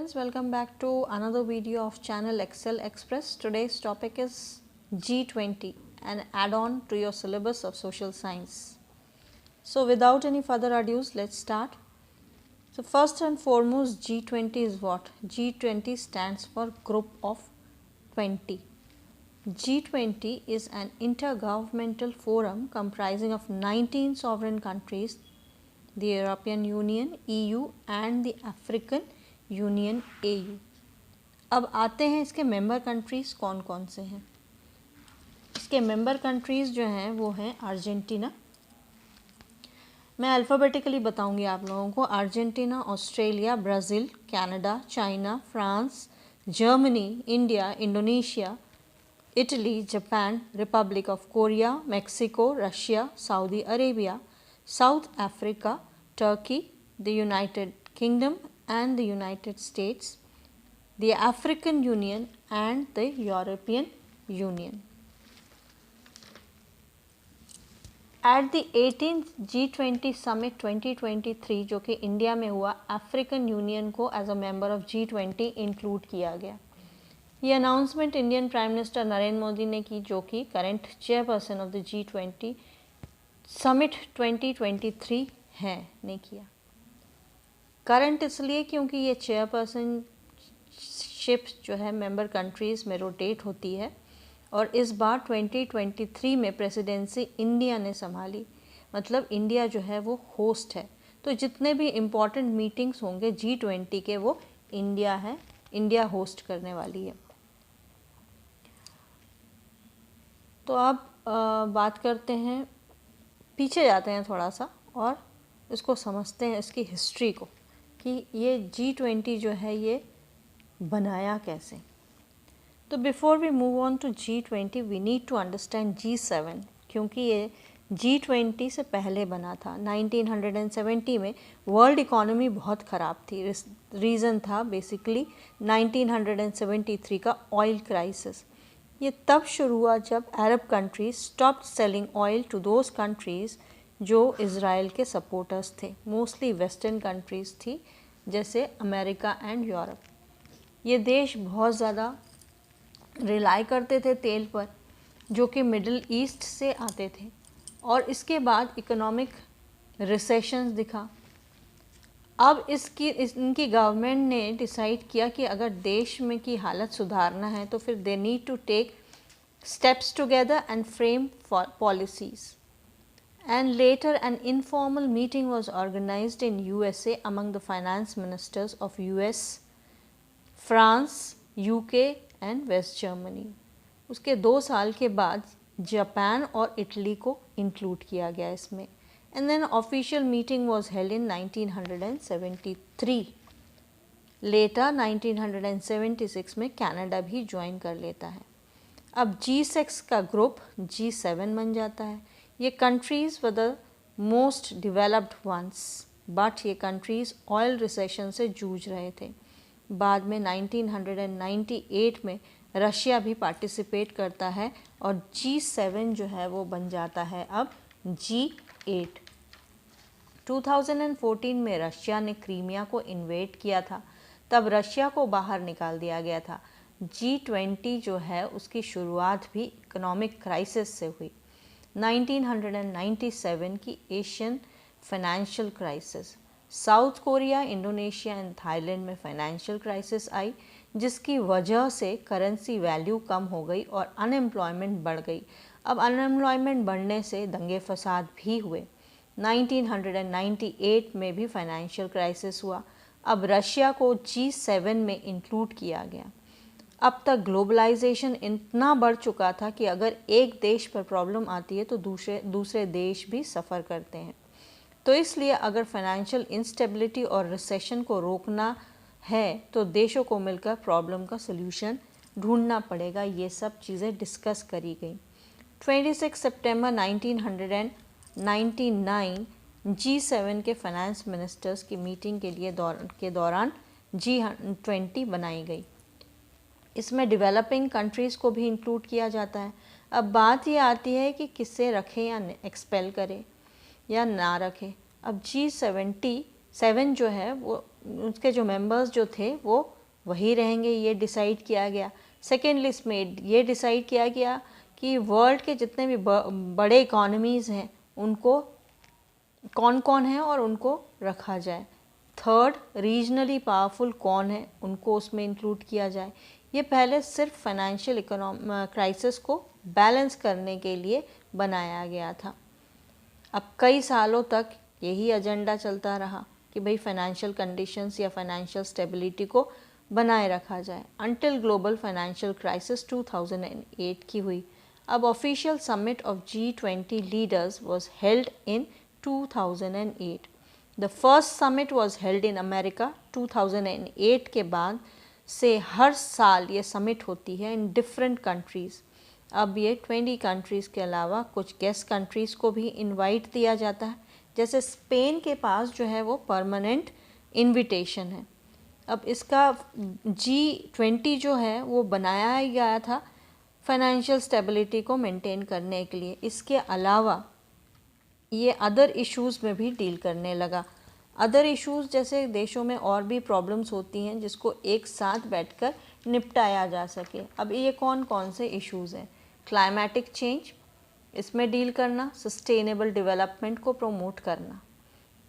friends, welcome back to another video of channel Excel Express. Today's topic is G20, an add-on to your syllabus of social science. So without any further ado, let's start. So first and foremost, G20 is what? G20 stands for Group of 20. G20 is an intergovernmental forum comprising of 19 sovereign countries, the European Union EU and the African union AU। अब आते हैं इसके member countries कौन कौन से हैं। इसके member countries जो हैं वो हैं अर्जेंटीना। मैं अल्फ़ाबेटिकली बताऊंगी आप लोगों को। Argentina, Australia, Brazil, Canada, China, France, Germany, India, Indonesia, Italy, Japan, Republic of Korea, Mexico, Russia, Saudi Arabia, south Africa, Turkey, the United kingdom and the United States, the African Union and the European Union. At the 18th G20 Summit 2023 जो कि India में हुआ, African union को as a member of G20 include किया गया। ये announcement Indian prime minister Narendra Modi ने की, जो कि current chairperson of the G20 summit 2023 है, ने किया। करंट इसलिए क्योंकि ये चेयरपर्सनशिप जो है मेंबर कंट्रीज़ में रोटेट होती है और इस बार 2023 में प्रेसिडेंसी इंडिया ने संभाली, मतलब इंडिया जो है वो होस्ट है। तो जितने भी इम्पॉर्टेंट मीटिंग्स होंगे G20 के वो इंडिया है, इंडिया होस्ट करने वाली है। तो अब बात करते हैं, पीछे जाते हैं थोड़ा सा और इसको समझते हैं, इसकी हिस्ट्री को, कि ये G20 जो है ये बनाया कैसे। तो before we move on to G20 we need to understand G7, क्योंकि ये G20 से पहले बना था। 1970 में वर्ल्ड इकोनॉमी बहुत ख़राब थी। रीज़न था बेसिकली 1973 का ऑयल क्राइसिस। ये तब शुरू हुआ जब Arab countries stopped selling oil to those countries जो इज़राइल के सपोर्टर्स थे। मोस्टली वेस्टर्न कंट्रीज़ थी, जैसे अमेरिका एंड यूरोप। ये देश बहुत ज़्यादा रिलाई करते थे तेल पर, जो कि मिडिल ईस्ट से आते थे, और इसके बाद इकोनॉमिक रिसेशन दिखा। अब इनकी गवर्नमेंट ने डिसाइड किया कि अगर देश में की हालत सुधारना है तो फिर they need to take steps together and frame policies. And later an informal meeting was organized in USA among the finance ministers of US, France, UK and West Germany. उसके 2 साल के बाद जापान और इटली को include किया गया इसमें। And then official meeting was held in 1973. Later 1976 में कनाडा भी ज्वाइन कर लेता है। अब G6 का ग्रुप G7 बन जाता है। ये countries were the most developed ones, but ये कंट्रीज़ ऑयल रिसेशन से जूझ रहे थे। बाद में 1998 में रशिया भी पार्टिसिपेट करता है और G7 जो है वो बन जाता है अब G8। 2014 में रशिया ने क्रीमिया को इन्वेड किया था, तब रशिया को बाहर निकाल दिया गया था। G20 जो है उसकी शुरुआत भी इकोनॉमिक क्राइसिस से हुई। 1997 की Asian financial crisis, south Korea, Indonesia and Thailand में फाइनेंशियल क्राइसिस आई, जिसकी वजह से करेंसी वैल्यू कम हो गई और अनएम्प्लॉयमेंट बढ़ गई। अब अनएम्प्लॉयमेंट बढ़ने से दंगे फसाद भी हुए। 1998 में भी फाइनेंशियल क्राइसिस हुआ। अब रशिया को G7 में इंक्लूड किया गया। अब तक ग्लोबलाइजेशन इतना बढ़ चुका था कि अगर एक देश पर प्रॉब्लम आती है तो दूसरे देश भी सफ़र करते हैं। तो इसलिए अगर फाइनेंशियल इंस्टेबिलिटी और रिसेशन को रोकना है तो देशों को मिलकर प्रॉब्लम का सल्यूशन ढूंढना पड़ेगा। ये सब चीज़ें डिस्कस करी गई। 26 सितंबर 1999 G7 के फाइनेंस मिनिस्टर्स की मीटिंग के दौरान G20 बनाई गई। इसमें डेवलपिंग कंट्रीज़ को भी इंक्लूड किया जाता है। अब बात ये आती है कि किसे रखें या एक्सपेल करें या ना रखें। अब G77 जो है वो उसके जो मेंबर्स जो थे वो वही रहेंगे, ये डिसाइड किया गया। सेकेंड लिस्ट में ये डिसाइड किया गया कि वर्ल्ड के जितने भी बड़े इकोनॉमीज़ हैं उनको कौन कौन है और उनको रखा जाए। थर्ड, रीजनली पावरफुल कौन है उनको उसमें इंक्लूड किया जाए। ये पहले सिर्फ फाइनेंशियल क्राइसिस को बैलेंस करने के लिए बनाया गया था। अब कई सालों तक यही एजेंडा चलता रहा कि भाई फाइनेंशियल कंडीशंस या फाइनेंशियल स्टेबिलिटी को बनाए रखा जाए, अंटिल ग्लोबल फाइनेंशियल क्राइसिस 2008 की हुई। अब official summit of G20 leaders was held in 2008। The first summit was held in America 2008 के बाद से हर साल ये समिट होती है इन डिफरेंट कंट्रीज़। अब ये 20 कंट्रीज़ के अलावा कुछ गेस्ट कंट्रीज़ को भी इनवाइट दिया जाता है, जैसे स्पेन के पास जो है वो परमानेंट इनविटेशन है। अब इसका G20 जो है वो बनाया ही गया था फाइनेंशियल स्टेबिलिटी को मेंटेन करने के लिए। इसके अलावा ये अदर इश्यूज़ में भी डील करने लगा। अदर इश्यूज़ जैसे देशों में और भी प्रॉब्लम्स होती हैं जिसको एक साथ बैठकर निपटाया जा सके। अब ये कौन कौन से इश्यूज़ हैं? क्लाइमेटिक चेंज, इसमें डील करना, सस्टेनेबल डेवलपमेंट को प्रमोट करना।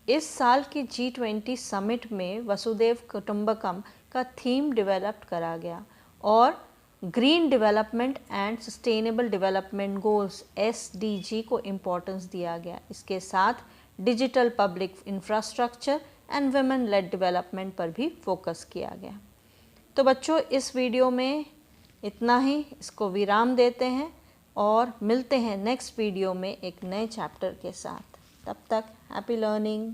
इस साल की G20 समिट में वसुधैव कुटुंबकम का थीम डेवलप करा गया और green development and sustainable development goals SDG को इम्पोर्टेंस दिया गया। इसके साथ digital public infrastructure and women lead development पर भी फोकस किया गया। तो बच्चों, इस वीडियो में इतना ही, इसको विराम देते हैं और मिलते हैं नेक्स्ट वीडियो में एक नए चैप्टर के साथ। तब तक हैप्पी लर्निंग।